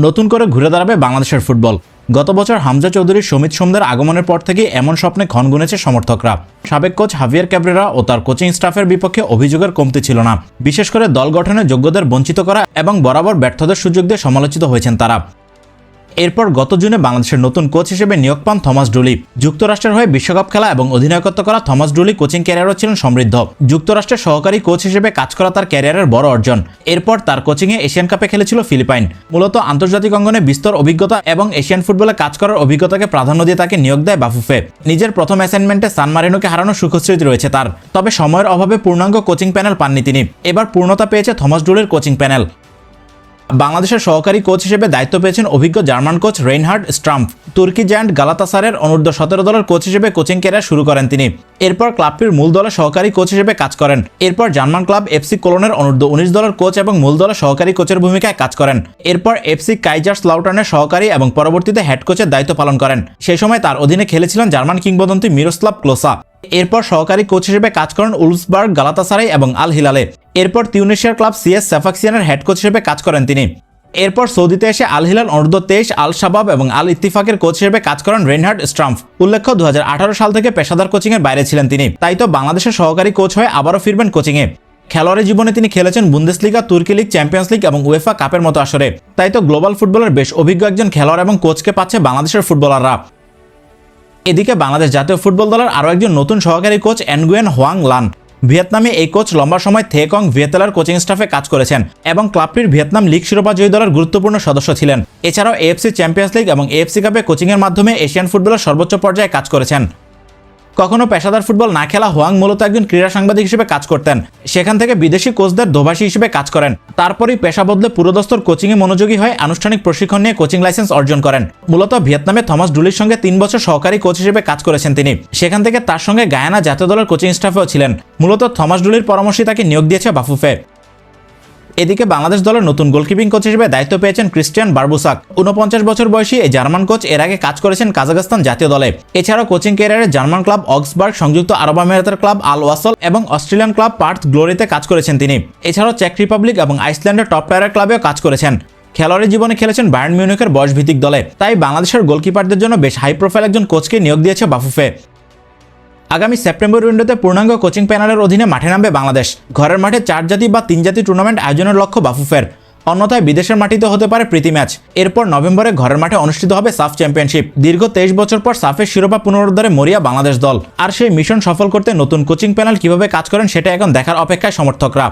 নতুন করে ঘুরে দাঁড়াবে বাংলাদেশের ফুটবল। গত বছর হামজা চৌধুরী, সমিত সোমদের আগমনের পর থেকেই এমন স্বপ্নে ক্ষণ গুনেছে সমর্থকরা। সাবেক কোচ হাভিয়ার ক্যাব্রেরা ও তার কোচিং স্টাফের বিপক্ষে অভিযোগের কমতি ছিল না। বিশেষ করে দল গঠনে যোগ্যদের বঞ্চিত করা এবং বরাবর ব্যর্থদের সুযোগ দিয়ে সমালোচিত হয়েছেন তারা। এরপর গত জুনে বাংলাদেশের নতুন কোচ হিসেবে নিয়োগ পান থমাস ডুলি। যুক্তরাষ্ট্রের হয়ে বিশ্বকাপ খেলা এবং অধিনায়কত্ব করা থমাস ডুলি কোচিং ক্যারিয়ারও ছিলেন সমৃদ্ধ। যুক্তরাষ্ট্রের সহকারী কোচ হিসেবে কাজ করা তার ক্যারিয়ারের বড় অর্জন। এরপর তার কোচিংয়ে এশিয়ান কাপে খেলেছিল ফিলিপাইন। মূলত আন্তর্জাতিক অঙ্গনে বিস্তর অভিজ্ঞতা এবং এশিয়ান ফুটবলে কাজ করার অভিজ্ঞতাকে প্রাধান্য দিয়ে তাকে নিয়োগ দেয় বাফুফে। নিজের প্রথম অ্যাসাইনমেন্টে সান মারিনোকে হারানোর সুখস্মৃতি রয়েছে তার। তবে সময়ের অভাবে পূর্ণাঙ্গ কোচিং প্যানেল পাননি তিনি। এবার পূর্ণতা পেয়েছে থমাস ডুলির কোচিং প্যানেল। বাংলাদেশের সহকারী কোচ হিসেবে দায়িত্ব পেয়েছেন অভিজ্ঞ জার্মান কোচ রেইনহার্ড স্ট্রাম্প। তুর্কি জায়ান্ট গালাতাসারের অনূর্ধ্ব-17 দলের কোচ হিসেবে কোচিং ক্যারিয়ার শুরু করেন তিনি। এরপর ক্লাবটির মূল দলের সহকারী কোচ হিসেবে কাজ করেন। এরপর জার্মান ক্লাব এফসি কোলনের অনূর্ধ্ব-19 দলের কোচ এবং মূল দলের সহকারী কোচের ভূমিকায় কাজ করেন। এরপর এফসি কাইজারস্লাউটার্নের সহকারী এবং পরবর্তীতে হেড কোচের দায়িত্ব পালন করেন। সেই সময় তার অধীনে খেলেছিলেন জার্মান কিংবদন্তি মিরোস্লাভ ক্লোসা। এরপর সহকারী কোচ হিসেবে কাজ করেন উলফসবার্গ, গালাতাসারাই এবং আল হিলালে। এরপর তিউনিসিয়ার ক্লাব সিএস সাফাক্সিয়ানের হেড কোচ হিসেবে কাজ করেন তিনি। এরপর সৌদিতে এসে আল হিলাল অনূর্ধ্ব-23, আল শাবাব এবং আল ইত্তিফাকের কোচ হিসেবে কাজ করেন রেইনহার্ড স্ট্রাম্প। উল্লেখ্য 2018 সাল থেকে পেশাদার কোচিংয়ের বাইরে ছিলেন তিনি। তাই তো বাংলাদেশের সহকারী কোচ হয়ে আবারও ফিরবেন কোচিংয়ে। খেলোয়াড়ী জীবনে তিনি খেলেছেন বুন্দেসলিগা, তুর্কি লিগ, চ্যাম্পিয়ন্স লিগ এবং উয়েফা কাপের মতো আসরে। তাই তো গ্লোবাল ফুটবলের বেশ অভিজ্ঞ একজন খেলোয়াড় এবং কোচকে পাচ্ছে বাংলাদেশের ফুটবলাররা। এদিকে বাংলাদেশ জাতীয় ফুটবল দলের আরও একজন নতুন সহকারী কোচ এনগুয়েন হোয়াং লান। ভিয়েতনামে এই কোচ লম্বা সময় থেকং ভিয়েতনার কোচিং স্টাফে কাজ করেছেন এবং ক্লাবটির ভিয়েতনাম লিগ শিরোপা জয়ী দলের গুরুত্বপূর্ণ সদস্য ছিলেন। এছাড়াও এএফসি চ্যাম্পিয়ন্স লিগ এবং এএফসি কাপে কোচিংয়ের মাধ্যমে এশিয়ান ফুটবলের সর্বোচ্চ পর্যায়ে কাজ করেছেন। কখনো পেশাদার ফুটবল না খেলা হোয়াং মূলত একজন ক্রীড়া সাংবাদিক হিসেবে কাজ করতেন। সেখান থেকে বিদেশি কোচদের দোভাষী হিসেবে কাজ করেন। তারপরই পেশা বদলে পুরোদস্তর কোচিংয়ে মনোযোগী হয়ে আনুষ্ঠানিক প্রশিক্ষণ নিয়ে কোচিং লাইসেন্স অর্জন করেন। মূলত ভিয়েতনামে থমাস ডুলির সঙ্গে 3 বছর সহকারী কোচ হিসেবে কাজ করেছেন তিনি। সেখান থেকে তার সঙ্গে গায়ানা জাতীয় দলের কোচিং স্টাফেও ছিলেন। মূলত থমাস ডুলির পরামর্শে তাকে নিয়োগ দিয়েছে বাফুফে। এদিকে বাংলাদেশ দলের নতুন গোলকিপিং কোচ হিসেবে দায়িত্ব পেয়েছেন ক্রিস্টিয়ান বারবুসাক। 49 বছর বয়সী এই জার্মান কোচ এর আগে কাজ করেছেন কাজাখস্তান জাতীয় দলে। এছাড়াও কোচিং ক্যারিয়ারে জার্মান ক্লাব অক্সবার্গ, সংযুক্ত আরব আমিরাতের ক্লাব আল ওয়াসল এবং অস্ট্রেলিয়ান ক্লাব পার্থ গ্লোরিতে কাজ করেছেন তিনি। এছাড়াও চেক রিপাবলিক এবং আইসল্যান্ডের টপ টায়ারের ক্লাবেও কাজ করেছেন। খেলোয়াড়ী জীবনে খেলেছেন বায়ার্ন মিউনিখের বয়সভিত্তিক দলে। তাই বাংলাদেশের গোলকিপারদের জন্য বেশ হাই প্রোফাইল একজন কোচকে নিয়োগ দিয়েছে বাফুফে। আগামী সেপ্টেম্বর উইন্ডোতে পূর্ণাঙ্গ কোচিং প্যানেলের অধীনে মাঠে নামবে বাংলাদেশ। ঘরের মাঠে 4 জাতি বা 3 জাতি টুর্নামেন্ট আয়োজনের লক্ষ্য বাফুফের। অন্যথায় বিদেশের মাটিতে হতে পারে প্রীতি ম্যাচ। এরপর নভেম্বরে ঘরের মাঠে অনুষ্ঠিত হবে সাফ চ্যাম্পিয়নশিপ। দীর্ঘ 23 বছর পর সাফের শিরোপা পুনরুদ্ধারে মরিয়া বাংলাদেশ দল। আর সেই মিশন সফল করতে নতুন কোচিং প্যানেল কিভাবে কাজ করেন সেটা এখন দেখার অপেক্ষায় সমর্থকরা।